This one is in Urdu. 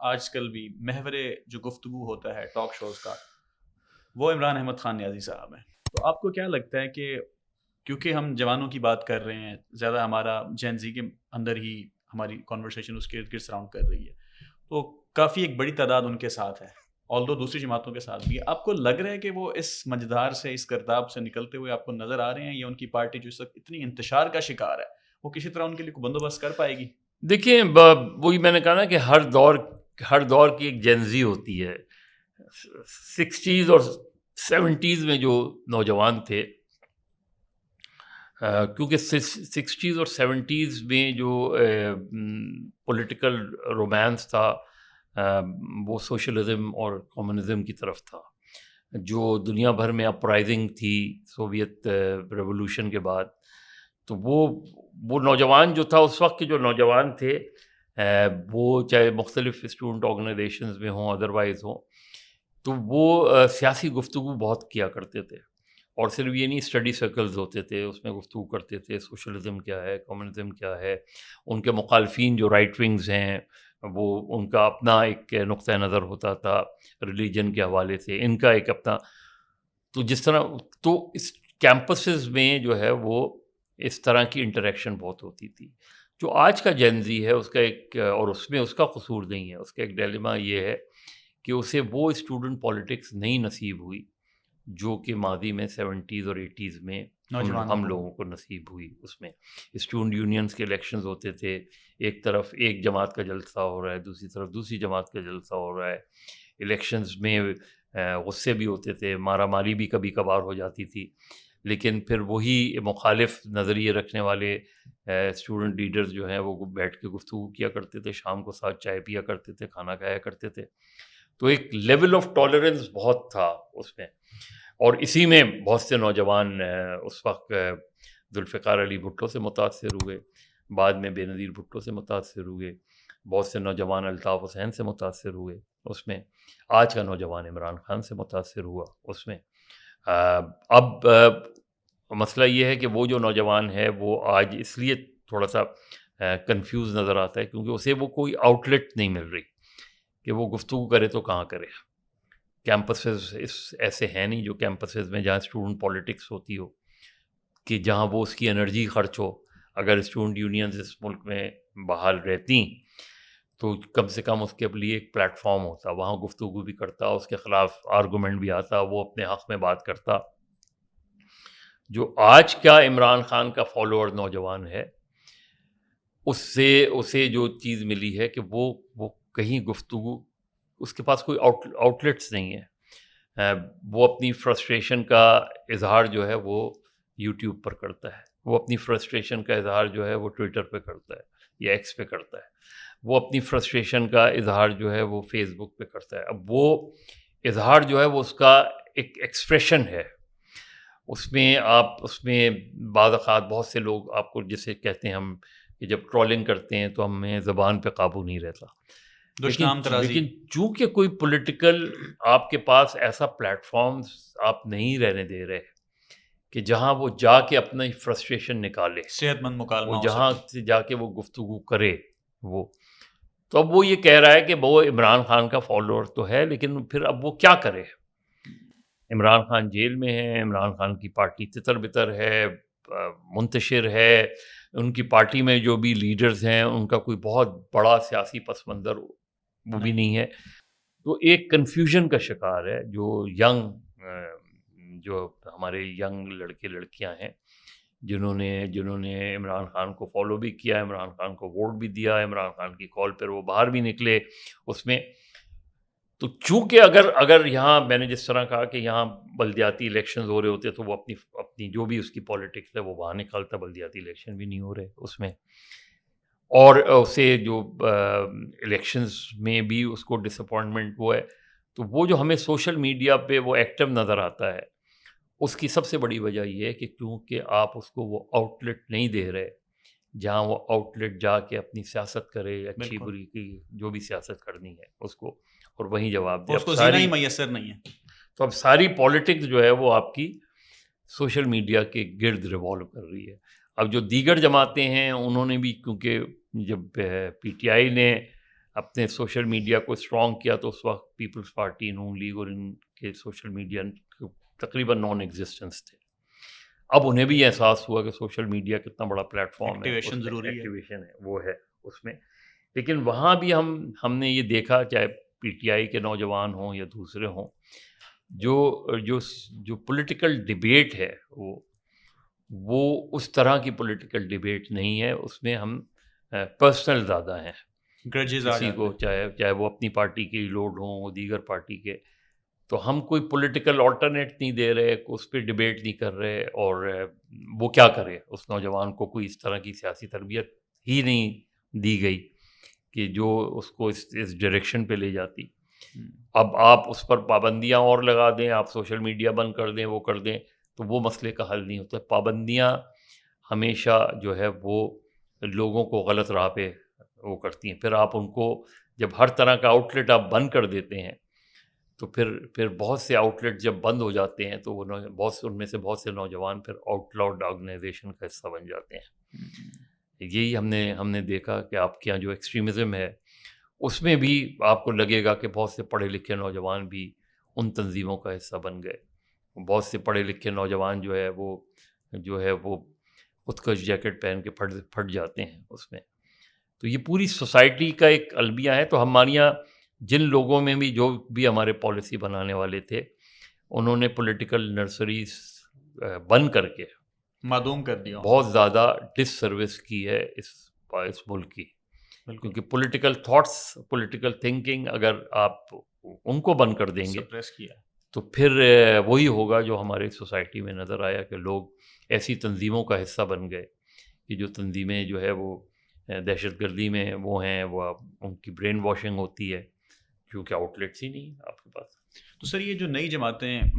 آج کل بھی محور جو گفتگو ہوتا ہے ٹاک شوز کا، وہ عمران احمد خان نیازی صاحب ہیں. تو آپ کو کیا لگتا ہے کہ کیونکہ ہم جوانوں کی بات کر رہے ہیں، زیادہ ہمارا جین زی کے اندر ہی ہماری کانورسیشن اس کے ارد گرد سراؤنڈ کر رہی ہے، تو کافی ایک بڑی تعداد ان کے ساتھ ہے، آلدو دوسری جماعتوں کے ساتھ بھی ہے. آپ کو لگ رہا ہے کہ وہ اس مجدار سے، اس گرداب سے نکلتے ہوئے آپ کو نظر آ رہے ہیں، یا ان کی پارٹی جو اس وقت اتنی انتشار کا شکار ہے وہ کسی طرح ان کے لیے کوئی بندوبست کر پائے گی؟ دیکھیں وہی میں نے کہا نا کہ ہر دور کی ایک جینزی ہوتی ہے. 60s اور 70s میں جو نوجوان تھے، کیونکہ 60s اور 70s میں جو پولیٹیکل رومانس تھا وہ سوشلزم اور کمیونزم کی طرف تھا. جو دنیا بھر میں اپرائزنگ تھی سوویت ریولوشن کے بعد، تو وہ نوجوان جو تھا اس وقت کے جو نوجوان تھے، وہ چاہے مختلف اسٹوڈنٹ آرگنائزیشنز میں ہوں ادروائز ہوں، تو وہ سیاسی گفتگو بہت کیا کرتے تھے. اور صرف یہ نہیں، اسٹڈی سرکلز ہوتے تھے، اس میں گفتگو کرتے تھے سوشلزم کیا ہے، کمیونزم کیا ہے. ان کے مخالفین جو رائٹ ونگز ہیں، وہ ان کا اپنا ایک نقطہ نظر ہوتا تھا ریلیجن کے حوالے سے، ان کا ایک اپنا. تو جس طرح تو اس کیمپسز میں جو ہے وہ اس طرح کی انٹریکشن بہت ہوتی تھی. جو آج کا جینزی ہے اس کا ایک، اور اس میں اس کا قصور نہیں ہے، اس کا ایک ڈیلیما یہ ہے کہ اسے وہ اسٹوڈنٹ پالیٹکس نہیں نصیب ہوئی جو کہ ماضی میں 70s اور 80s میں ہم لوگوں کو نصیب ہوئی. اس میں اسٹوڈنٹ یونینز کے الیکشنز ہوتے تھے، ایک طرف ایک جماعت کا جلسہ ہو رہا ہے، دوسری طرف دوسری جماعت کا جلسہ ہو رہا ہے. الیکشنز میں غصے بھی ہوتے تھے، مارا ماری بھی کبھی کبھار ہو جاتی تھی، لیکن پھر وہی مخالف نظریے رکھنے والے اسٹوڈنٹ لیڈرز جو ہیں وہ بیٹھ کے گفتگو کیا کرتے تھے، شام کو ساتھ چائے پیا کرتے تھے، کھانا کھایا کرتے تھے. تو ایک لیول آف ٹالرنس بہت تھا اس میں. اور اسی میں بہت سے نوجوان اس وقت ذوالفقار علی بھٹو سے متاثر ہوئے، بعد میں بے نظیر بھٹو سے متاثر ہوئے، بہت سے نوجوان الطاف حسین سے متاثر ہوئے اس میں. آج کا نوجوان عمران خان سے متاثر ہوا اس میں. اب مسئلہ یہ ہے کہ وہ جو نوجوان ہے وہ آج اس لیے تھوڑا سا کنفیوز نظر آتا ہے کیونکہ اسے وہ کوئی آؤٹ لیٹ نہیں مل رہی کہ وہ گفتگو کرے تو کہاں کرے. کیمپسز ایسے ہیں نہیں جو کیمپسز میں جہاں اسٹوڈنٹ پالیٹکس ہوتی ہو، کہ جہاں وہ اس کی انرجی خرچ ہو. اگر اسٹوڈنٹ یونینز اس ملک میں بحال رہتی تو کم سے کم اس کے لیے ایک پلیٹ فارم ہوتا، وہاں گفتگو بھی کرتا، اس کے خلاف آرگومنٹ بھی آتا، وہ اپنے حق میں بات کرتا. جو آج کا عمران خان کا فالوور نوجوان ہے، اسے جو چیز ملی ہے کہ وہ کہیں گفتگو، اس کے پاس کوئی آؤٹ لیٹس نہیں ہے. وہ اپنی فرسٹریشن کا اظہار جو ہے وہ یوٹیوب پر کرتا ہے، وہ اپنی فرسٹریشن کا اظہار جو ہے وہ ٹویٹر پہ کرتا ہے یا ایکس پہ کرتا ہے، وہ اپنی فرسٹریشن کا اظہار جو ہے وہ فیس بک پہ کرتا ہے. اب وہ اظہار جو ہے وہ اس کا ایک ایکسپریشن ہے. اس میں بعض اوقات بہت سے لوگ آپ کو جسے کہتے ہیں ہم کہ جب ٹرولنگ کرتے ہیں تو ہمیں زبان پہ قابو نہیں رہتا. لیکن چونکہ کوئی پولیٹیکل آپ کے پاس ایسا پلیٹ فارم آپ نہیں رہنے دے رہے کہ جہاں وہ جا کے اپنا فرسٹریشن نکالے، صحت مند مکالمہ وہ ہو جہاں سکے. سے جا کے وہ گفتگو کرے. وہ تو اب وہ یہ کہہ رہا ہے کہ وہ عمران خان کا فالوور تو ہے، لیکن پھر اب وہ کیا کرے. عمران خان جیل میں ہے، عمران خان کی پارٹی تتر بتر ہے، منتشر ہے، ان کی پارٹی میں جو بھی لیڈرز ہیں ان کا کوئی بہت بڑا سیاسی پس منظر وہ بھی نہیں ہے. تو ایک کنفیوژن کا شکار ہے جو ہمارے ینگ لڑکے لڑکیاں ہیں جنہوں نے عمران خان کو فالو بھی کیا، عمران خان کو ووٹ بھی دیا، عمران خان کی کال پر وہ باہر بھی نکلے اس میں. تو چونکہ اگر یہاں میں نے جس طرح کہا کہ یہاں بلدیاتی الیکشنز ہو رہے ہوتے تو وہ اپنی جو بھی اس کی پالیٹکس ہے وہ باہر نکالتا. بلدیاتی الیکشن بھی نہیں ہو رہے اس میں، اور اسے جو الیکشنز میں بھی اس کو ڈس اپوائنٹمنٹ وہ ہے. تو وہ جو ہمیں سوشل میڈیا پہ وہ ایکٹیو نظر آتا ہے، اس کی سب سے بڑی وجہ یہ ہے کہ کیونکہ آپ اس کو وہ آؤٹ لیٹ نہیں دے رہے جہاں وہ آؤٹ لیٹ جا کے اپنی سیاست کرے، اچھی بری کی جو بھی سیاست کرنی ہے اس کو، اور وہیں جواب دے. اس کو زینا ہی میسر نہیں ہے. تو اب ساری پالیٹکس جو ہے وہ آپ کی سوشل میڈیا کے گرد ریوالو کر رہی ہے. اب جو دیگر جماعتیں ہیں انہوں نے بھی، کیونکہ جب پی ٹی آئی نے اپنے سوشل میڈیا کو اسٹرانگ کیا تو اس وقت پیپلز پارٹی، نون لیگ اور ان کے سوشل میڈیا تقریباً نان ایگزسٹنس تھے. اب انہیں بھی احساس ہوا کہ سوشل میڈیا کتنا بڑا پلیٹ فارم ہے، ایکٹیویشن ضروری ہے. ایکٹیویشن ہے وہ ہے اس میں. لیکن وہاں بھی ہم نے یہ دیکھا، چاہے پی ٹی آئی کے نوجوان ہوں یا دوسرے ہوں، جو پولیٹیکل ڈیبیٹ ہے وہ اس طرح کی پولیٹیکل ڈیبیٹ نہیں ہے. اس میں ہم پرسنل زیادہ ہیں، کسی کو چاہے وہ اپنی پارٹی کے لوڈ ہوں، دیگر پارٹی کے، تو ہم کوئی پولیٹیکل آلٹرنیٹ نہیں دے رہے، اس پہ ڈیبیٹ نہیں کر رہے. اور وہ کیا کرے، اس نوجوان کو کوئی اس طرح کی سیاسی تربیت ہی نہیں دی گئی کہ جو اس کو اس ڈائریکشن پہ لے جاتی. اب آپ اس پر پابندیاں اور لگا دیں، آپ سوشل میڈیا بند کر دیں، وہ کر دیں، تو وہ مسئلے کا حل نہیں ہوتا. پابندیاں ہمیشہ جو ہے وہ لوگوں کو غلط راہ پہ وہ کرتی ہیں. پھر آپ ان کو جب ہر طرح کا آؤٹ لیٹ آپ بند کر دیتے ہیں تو پھر بہت سے آؤٹ لیٹ جب بند ہو جاتے ہیں تو وہ ان میں سے بہت سے نوجوان پھر آؤٹ لاؤڈ آرگنائزیشن کا حصہ بن جاتے ہیں. یہی ہم نے دیکھا کہ آپ کے یہاں جو ایکسٹریمزم ہے اس میں بھی آپ کو لگے گا کہ بہت سے پڑھے لکھے نوجوان بھی ان تنظیموں کا حصہ بن گئے. بہت سے پڑھے لکھے نوجوان جو ہے وہ خودکش جیکٹ پہن کے پھٹ جاتے ہیں اس میں. تو یہ پوری سوسائٹی کا ایک المیہ ہے. تو ہمارے یہاں جن لوگوں میں بھی جو بھی ہمارے پالیسی بنانے والے تھے، انہوں نے پولیٹیکل نرسریز بند کر کے معدوم کر دیا، بہت زیادہ ڈس سروس کی ہے اس ملک کی. کیونکہ پولیٹیکل تھاٹس، پولیٹیکل تھنکنگ اگر آپ ان کو بند کر دیں گے تو پھر وہی ہوگا جو ہمارے سوسائٹی میں نظر آیا کہ لوگ ایسی تنظیموں کا حصہ بن گئے کہ جو تنظیمیں جو ہے وہ دہشت گردی میں وہ ہیں، وہ ان کی برین واشنگ ہوتی ہے کیونکہ آؤٹ لیٹس ہی نہیں آپ کے پاس. تو سر یہ جو نئی جماعتیں